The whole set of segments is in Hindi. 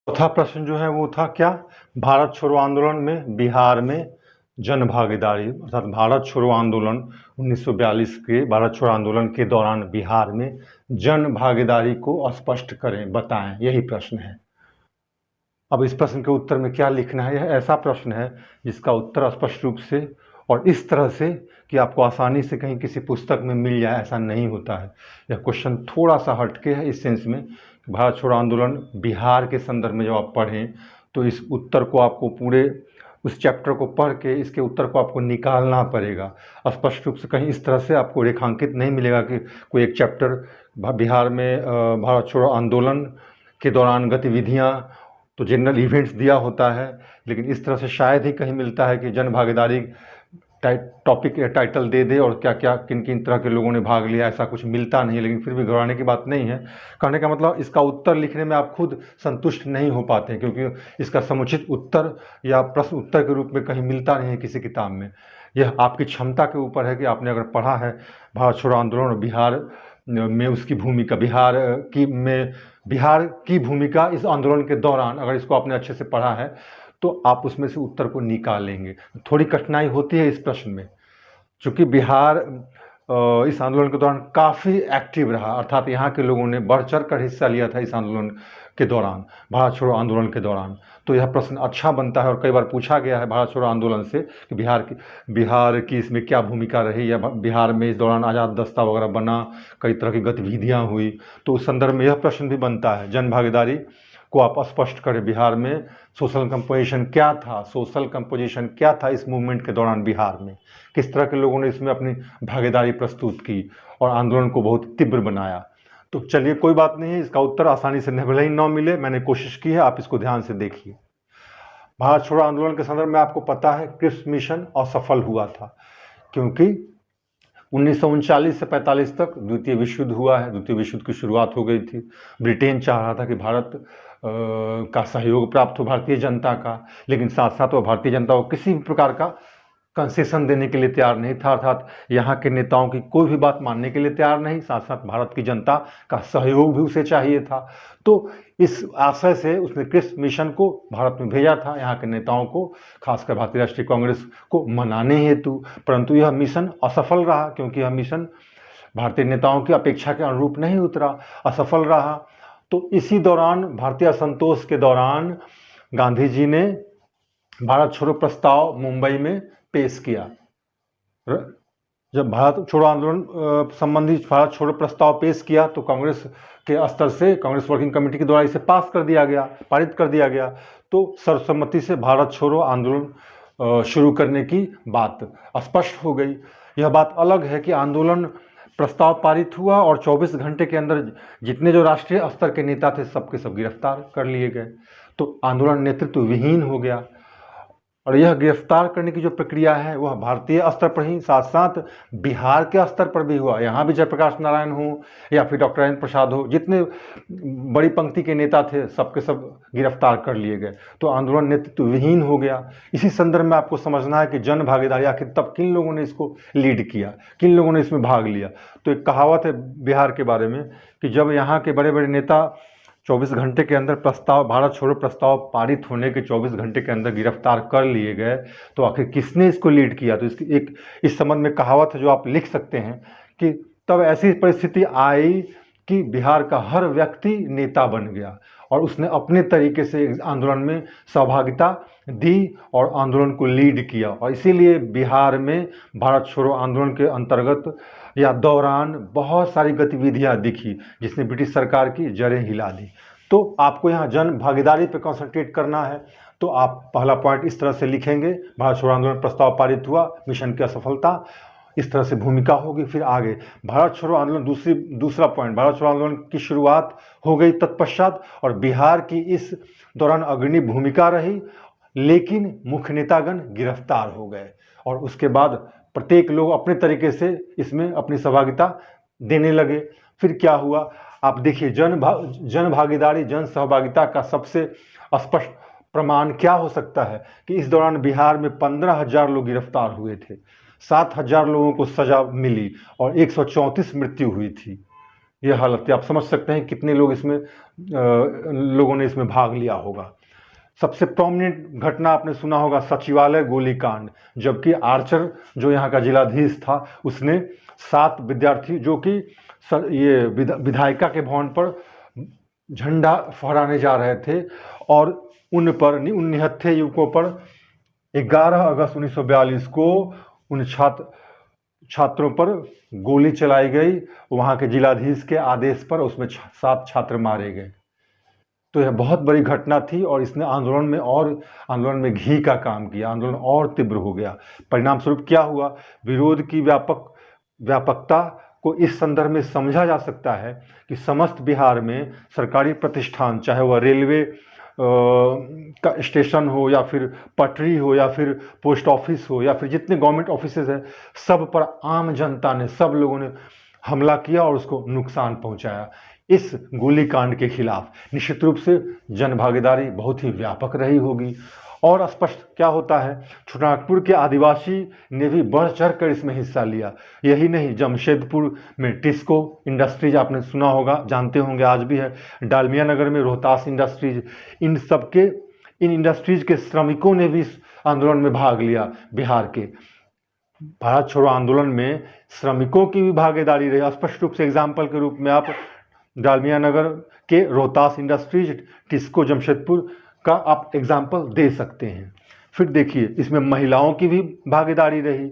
चौथा प्रश्न जो है वो था क्या, भारत छोड़ो आंदोलन में बिहार में जन भागीदारी, अर्थात भारत छोड़ो आंदोलन 1942 के भारत छोड़ो आंदोलन के दौरान बिहार में जन भागीदारी को स्पष्ट करें, बताएं, यही प्रश्न है। अब इस प्रश्न के उत्तर में क्या लिखना है, यह ऐसा प्रश्न है जिसका उत्तर स्पष्ट रूप से और इस तरह से कि आपको आसानी से कहीं किसी पुस्तक में मिल जाए, ऐसा नहीं होता है। यह क्वेश्चन थोड़ा सा हटके है इस सेंस में, भारत छोड़ो आंदोलन बिहार के संदर्भ में जब आप पढ़ें तो इस उत्तर को आपको पूरे उस चैप्टर को पढ़ के इसके उत्तर को आपको निकालना पड़ेगा। स्पष्ट रूप से कहीं इस तरह से आपको रेखांकित नहीं मिलेगा कि कोई एक चैप्टर बिहार में भारत छोड़ो आंदोलन के दौरान गतिविधियां, तो जनरल इवेंट्स दिया होता है, लेकिन इस तरह से शायद ही कहीं मिलता है कि जन भागीदारी टॉपिक या टाइटल दे दे और क्या क्या किन किन तरह के लोगों ने भाग लिया, ऐसा कुछ मिलता नहीं। लेकिन फिर भी घबराने की बात नहीं है। कहने का मतलब इसका उत्तर लिखने में आप खुद संतुष्ट नहीं हो पाते हैं, क्योंकि इसका समुचित उत्तर या प्रश्न उत्तर के रूप में कहीं मिलता नहीं है किसी किताब में। यह आपकी क्षमता के ऊपर है कि आपने अगर पढ़ा है भारत छोड़ो आंदोलन और बिहार में उसकी भूमिका, बिहार की भूमिका इस आंदोलन के दौरान, अगर इसको आपने अच्छे से पढ़ा है तो आप उसमें से उत्तर को निकालेंगे। थोड़ी कठिनाई होती है इस प्रश्न में, चूँकि बिहार इस आंदोलन के दौरान काफ़ी एक्टिव रहा, अर्थात यहाँ के लोगों ने बढ़ चढ़ कर हिस्सा लिया था इस आंदोलन के दौरान, भारत छोड़ो आंदोलन के दौरान। तो यह प्रश्न अच्छा बनता है और कई बार पूछा गया है भारत छोड़ो आंदोलन से कि बिहार की इसमें क्या भूमिका रही, या बिहार में इस दौरान आज़ाद दस्ता वगैरह बना, कई तरह की गतिविधियाँ हुई। तो उस संदर्भ में यह प्रश्न भी बनता है, जन भागीदारी को आप स्पष्ट करें। बिहार में सोशल कंपोजिशन क्या था इस मूवमेंट के दौरान बिहार में, किस तरह के लोगों ने इसमें अपनी भागीदारी प्रस्तुत की और आंदोलन को बहुत तीव्र बनाया। तो चलिए कोई बात नहीं है, इसका उत्तर आसानी से भले ही न मिले, मैंने कोशिश की है, आप इसको ध्यान से देखिए। भारत छोड़ो आंदोलन के संदर्भ में आपको पता है क्रिप्स मिशन असफल हुआ था, क्योंकि 1939 से 45 तक द्वितीय विश्व युद्ध हुआ है। द्वितीय विश्व युद्ध की शुरुआत हो गई थी। ब्रिटेन चाह रहा था कि भारत का सहयोग प्राप्त हो भारतीय जनता का, लेकिन साथ साथ वह भारतीय जनता को किसी भी प्रकार का कंसेशन देने के लिए तैयार नहीं था, अर्थात यहाँ के नेताओं की कोई भी बात मानने के लिए तैयार नहीं, साथ साथ भारत की जनता का सहयोग भी उसे चाहिए था। तो इस आशय से उसने क्रिप्स मिशन को भारत में भेजा था, यहाँ के नेताओं को, खासकर भारतीय राष्ट्रीय कांग्रेस को मनाने हेतु। परंतु यह मिशन असफल रहा, क्योंकि यह मिशन भारतीय नेताओं की अपेक्षा के अनुरूप नहीं उतरा, असफल रहा। तो इसी दौरान भारतीय असंतोष के दौरान गांधी जी ने भारत छोड़ो प्रस्ताव मुंबई में पेश किया। जब भारत छोड़ो आंदोलन संबंधी भारत छोड़ो प्रस्ताव पेश किया तो कांग्रेस के स्तर से कांग्रेस वर्किंग कमेटी के द्वारा इसे पारित कर दिया गया। तो सर्वसम्मति से भारत छोड़ो आंदोलन शुरू करने की बात स्पष्ट हो गई। यह बात अलग है कि आंदोलन प्रस्ताव पारित हुआ और 24 घंटे के अंदर जितने जो राष्ट्रीय स्तर के नेता थे सबके सब गिरफ्तार कर लिए गए। तो आंदोलन नेतृत्व विहीन हो गया। और यह गिरफ्तार करने की जो प्रक्रिया है वह भारतीय स्तर पर ही, साथ साथ बिहार के स्तर पर भी हुआ। यहाँ भी जयप्रकाश नारायण हो या फिर डॉक्टर राजेंद्र प्रसाद हो, जितने बड़ी पंक्ति के नेता थे सबके सब गिरफ्तार कर लिए गए। तो आंदोलन नेतृत्व विहीन हो गया। इसी संदर्भ में आपको समझना है कि जन भागीदारी आखिर तब किन लोगों ने इसको लीड किया, किन लोगों ने इसमें भाग लिया। तो एक कहावत है बिहार के बारे में कि जब यहाँ के बड़े बड़े नेता 24 घंटे के अंदर भारत छोड़ो प्रस्ताव पारित होने के 24 घंटे के अंदर गिरफ्तार कर लिए गए, तो आखिर किसने इसको लीड किया। तो इसकी एक इस संबंध में कहावत है जो आप लिख सकते हैं कि तब ऐसी परिस्थिति आई कि बिहार का हर व्यक्ति नेता बन गया और उसने अपने तरीके से आंदोलन में सहभागिता दी और आंदोलन को लीड किया। और इसीलिए बिहार में भारत छोड़ो आंदोलन के अंतर्गत या दौरान बहुत सारी गतिविधियां दिखी जिसने ब्रिटिश सरकार की जड़ें हिला दी। तो आपको यहाँ जन भागीदारी पे कंसंट्रेट करना है। तो आप पहला पॉइंट इस तरह से लिखेंगे, भारत छोड़ो आंदोलन प्रस्ताव पारित हुआ, मिशन की असफलता, इस तरह से भूमिका होगी। फिर आगे भारत छोड़ो आंदोलन, दूसरा पॉइंट, भारत छोड़ो आंदोलन की शुरुआत हो गई तत्पश्चात और बिहार की इस दौरान अग्रणी भूमिका रही, लेकिन मुख्य नेतागण गिरफ्तार हो गए और उसके बाद प्रत्येक लोग अपने तरीके से इसमें अपनी सहभागिता देने लगे। फिर क्या हुआ आप देखिए, जन भागीदारी, जन सहभागिता का सबसे स्पष्ट प्रमाण क्या हो सकता है कि इस दौरान बिहार में 15,000 लोग गिरफ्तार हुए थे, 7,000 लोगों को सजा मिली और 134 मृत्यु हुई थी। ये हालत थी। आप समझ सकते हैं कितने लोग इसमें लोगों ने इसमें भाग लिया होगा। सबसे प्रोमिनेंट घटना आपने सुना होगा सचिवालय गोलीकांड, जबकि आर्चर जो यहाँ का जिलाधीश था उसने 7 विद्यार्थी जो कि ये विधायिका के भवन पर झंडा फहराने जा रहे थे और उन निहत्थे युवकों पर 11 अगस्त 1942 को उन छात्रों पर गोली चलाई गई, वहाँ के जिलाधीश के आदेश पर। उसमें 7 छात्र मारे गए। तो यह बहुत बड़ी घटना थी और इसने आंदोलन में घी का काम किया। आंदोलन और तीव्र हो गया। परिणाम स्वरूप क्या हुआ? विरोध की व्यापकता को इस संदर्भ में समझा जा सकता है कि समस्त बिहार में सरकारी प्रतिष्ठान, चाहे वह रेलवे का स्टेशन हो या फिर पटरी हो या फिर पोस्ट ऑफिस हो या फिर जितने गवर्नमेंट ऑफिसेज हैं, सब पर आम जनता ने, सब लोगों ने हमला किया और उसको नुकसान पहुंचाया। इस गोलीकांड के खिलाफ निश्चित रूप से जन भागीदारी बहुत ही व्यापक रही होगी। और स्पष्ट क्या होता है, छोटानागपुर के आदिवासी ने भी बढ़ चढ़ कर इसमें हिस्सा लिया। यही नहीं, जमशेदपुर में टिस्को इंडस्ट्रीज आपने सुना होगा, जानते होंगे, आज भी है। डालमिया नगर में रोहतास इंडस्ट्रीज, इन इंडस्ट्रीज के श्रमिकों ने भी इस आंदोलन में भाग लिया। बिहार के भारत छोड़ो आंदोलन में श्रमिकों की भी भागीदारी रही। स्पष्ट रूप से एग्जाम्पल के रूप में आप डालमिया नगर के रोहतास इंडस्ट्रीज, टिस्को जमशेदपुर का आप एग्जाम्पल दे सकते हैं। फिर देखिए, इसमें महिलाओं की भी भागीदारी रही।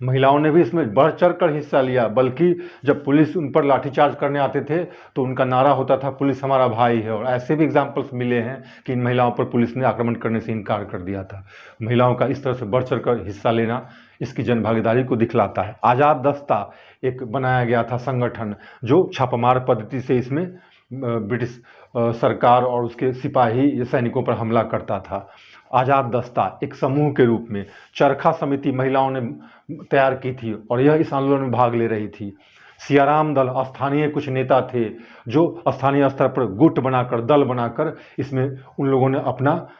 महिलाओं ने भी इसमें बढ़ चढ़ कर हिस्सा लिया, बल्कि जब पुलिस उन पर लाठीचार्ज करने आते थे तो उनका नारा होता था, पुलिस हमारा भाई है। और ऐसे भी एग्जाम्पल्स मिले हैं कि इन महिलाओं पर पुलिस ने आक्रमण करने से इनकार कर दिया था। महिलाओं का इस तरह से बढ़ चढ़ कर हिस्सा लेना इसकी जन भागीदारी को दिखलाता है। आज़ाद दस्ता एक बनाया गया था संगठन, जो छापामार पद्धति से इसमें ब्रिटिश सरकार और उसके सिपाही या सैनिकों पर हमला करता था। आज़ाद दस्ता एक समूह के रूप में चरखा समिति महिलाओं ने तैयार की थी और यह इस आंदोलन में भाग ले रही थी। सियाराम दल, स्थानीय कुछ नेता थे जो स्थानीय स्तर पर गुट बनाकर, दल बनाकर इसमें उन लोगों ने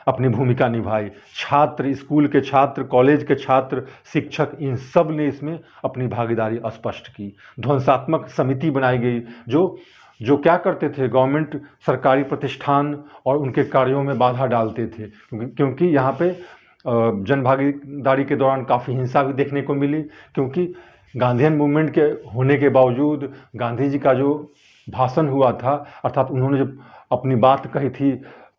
अपनी भूमिका निभाई। छात्र, स्कूल के छात्र, कॉलेज के छात्र, शिक्षक, इन सब ने इसमें अपनी भागीदारी स्पष्ट की। ध्वंसात्मक समिति बनाई गई जो क्या करते थे, गवर्नमेंट, सरकारी प्रतिष्ठान और उनके कार्यों में बाधा डालते थे, क्योंकि यहाँ पे जन भागीदारी के दौरान काफ़ी हिंसा भी देखने को मिली। क्योंकि गांधीयन मूवमेंट के होने के बावजूद गांधी जी का जो भाषण हुआ था, अर्थात उन्होंने जो अपनी बात कही थी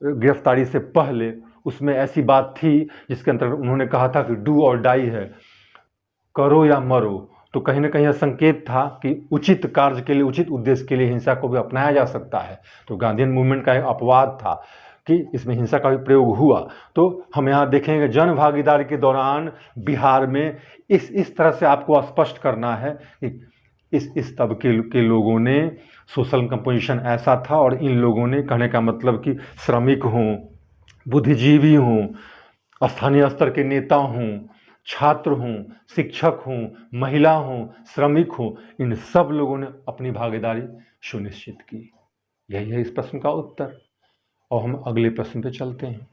गिरफ्तारी से पहले, उसमें ऐसी बात थी जिसके अंतर्गत उन्होंने कहा था कि डू और डाई है, करो या मरो। तो कहीं ना कहीं यह संकेत था कि उचित कार्य के लिए, उचित उद्देश्य के लिए हिंसा को भी अपनाया जा सकता है। तो गांधीयन मूवमेंट का एक अपवाद था कि इसमें हिंसा का भी प्रयोग हुआ। तो हम यहाँ देखेंगे जन भागीदारी के दौरान बिहार में इस तरह से आपको स्पष्ट करना है कि इस तबके के लोगों ने, सोशल कंपोजिशन ऐसा था। और इन लोगों ने, कहने का मतलब कि श्रमिक हों, बुद्धिजीवी हों, स्थानीय स्तर के नेता हों, छात्र हों, शिक्षक हों, महिला हों, श्रमिक हों, इन सब लोगों ने अपनी भागीदारी सुनिश्चित की। यही है इस प्रश्न का उत्तर। और हम अगले प्रश्न पे चलते हैं।